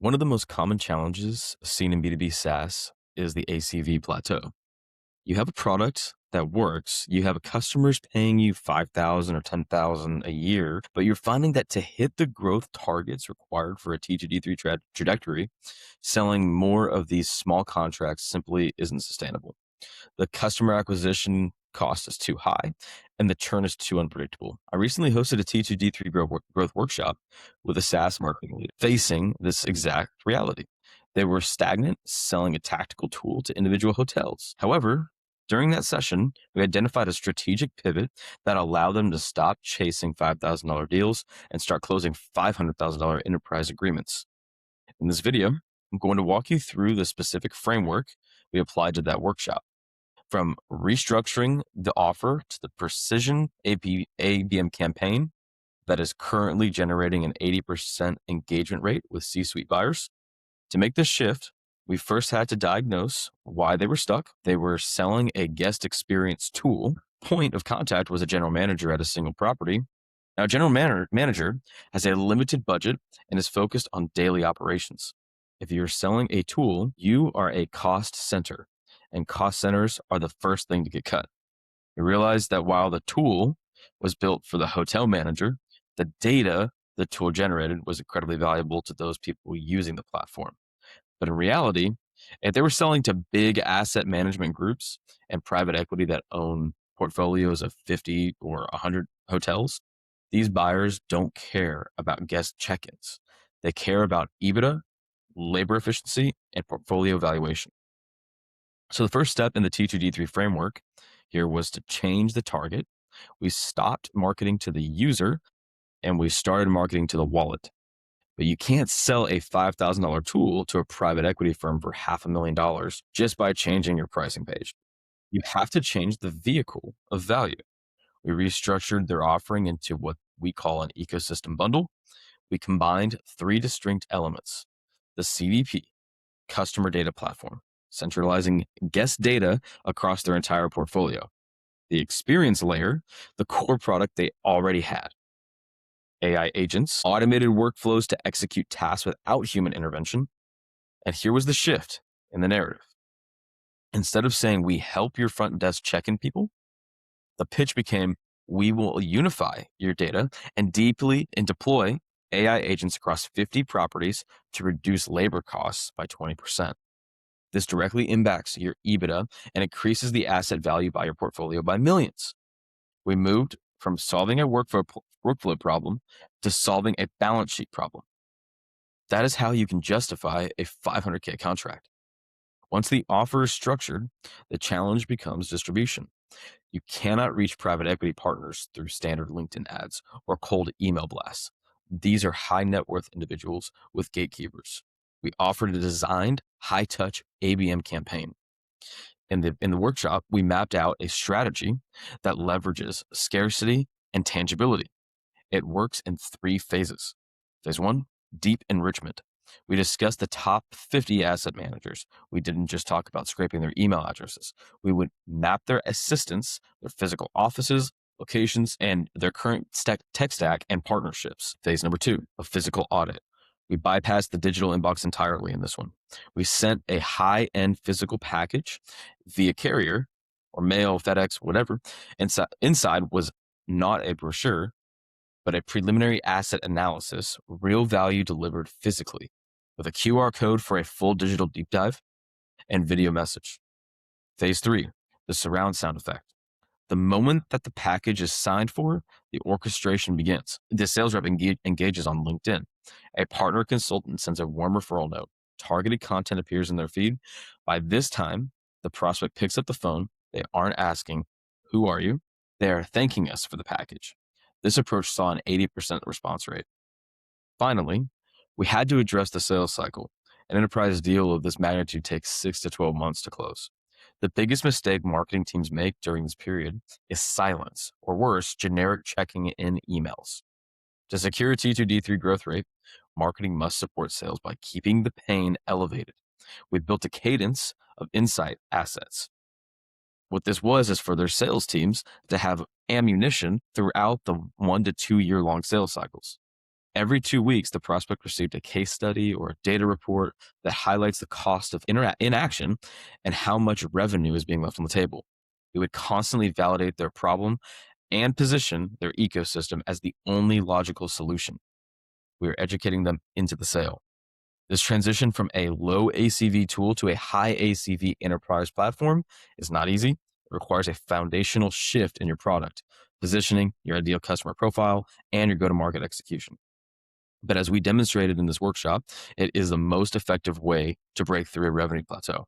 One of the most common challenges seen in B2B SaaS is the ACV plateau. You have a product that works, you have customers paying you 5,000 or 10,000 a year, but you're finding that to hit the growth targets required for a T2D3 trajectory, selling more of these small contracts simply isn't sustainable. The customer acquisition cost is too high and the churn is too unpredictable. I recently hosted a T2D3 growth workshop with a SaaS marketing lead facing this exact reality. They were stagnant, selling a tactical tool to individual hotels. However, during that session, we identified a strategic pivot that allowed them to stop chasing $5,000 deals and start closing $500,000 enterprise agreements. In this video, I'm going to walk you through the specific framework we applied to that workshop. From restructuring the offer to the precision ABM campaign that is currently generating an 80% engagement rate with C-suite buyers. To make this shift, we first had to diagnose why they were stuck. They were selling a guest experience tool. Point of contact was a general manager at a single property. Now, a general manager has a limited budget and is focused on daily operations. If you're selling a tool, you are a cost center, and cost centers are the first thing to get cut. We realized that while the tool was built for the hotel manager, the data the tool generated was incredibly valuable to those people using the platform. But in reality, if they were selling to big asset management groups and private equity that own portfolios of 50 or 100 hotels, these buyers don't care about guest check-ins. They care about EBITDA, labor efficiency, and portfolio valuation. So the first step in the T2D3 framework here was to change the target. We stopped marketing to the user and we started marketing to the wallet. But you can't sell a $5,000 tool to a private equity firm for $500,000 just by changing your pricing page. You have to change the vehicle of value. We restructured their offering into what we call an ecosystem bundle. We combined three distinct elements: the CDP, customer data platform, centralizing guest data across their entire portfolio; the experience layer, the core product they already had; AI agents, automated workflows to execute tasks without human intervention. And here was the shift in the narrative. Instead of saying, we help your front desk check-in people, the pitch became, we will unify your data and deploy AI agents across 50 properties to reduce labor costs by 20%. This directly impacts your EBITDA and increases the asset value by your portfolio by millions. We moved from solving a workflow problem to solving a balance sheet problem. That is how you can justify a $500K contract. Once the offer is structured, the challenge becomes distribution. You cannot reach private equity partners through standard LinkedIn ads or cold email blasts. These are high net worth individuals with gatekeepers. We offered a designed, high-touch ABM campaign. In the workshop, we mapped out a strategy that leverages scarcity and tangibility. It works in three phases. Phase one, deep enrichment. We discussed the top 50 asset managers. We didn't just talk about scraping their email addresses. We would map their assistants, their physical offices, locations, and their current tech stack and partnerships. Phase number two, a physical audit. We bypassed the digital inbox entirely in this one. We sent a high-end physical package via carrier or mail, FedEx, whatever. Inside was not a brochure, but a preliminary asset analysis, real value delivered physically, with a QR code for a full digital deep dive and video message. Phase three, the surround sound effect. The moment that the package is signed for, the orchestration begins. The sales rep engages on LinkedIn. A partner consultant sends a warm referral note. Targeted content appears in their feed. By this time, the prospect picks up the phone. They aren't asking, who are you? They are thanking us for the package. This approach saw an 80% response rate. Finally, we had to address the sales cycle. An enterprise deal of this magnitude takes 6 to 12 months to close. The biggest mistake marketing teams make during this period is silence, or worse, generic checking in emails. To secure a T2D3 growth rate, marketing must support sales by keeping the pain elevated. We built a cadence of insight assets. What this was is for their sales teams to have ammunition throughout the 1 to 2 year long sales cycles. Every 2 weeks, the prospect received a case study or a data report that highlights the cost of inaction and how much revenue is being left on the table. It would constantly validate their problem and position their ecosystem as the only logical solution. We are educating them into the sale. This transition from a low ACV tool to a high ACV enterprise platform is not easy. It requires a foundational shift in your product, positioning, your ideal customer profile, and your go-to-market execution. But as we demonstrated in this workshop, it is the most effective way to break through a revenue plateau.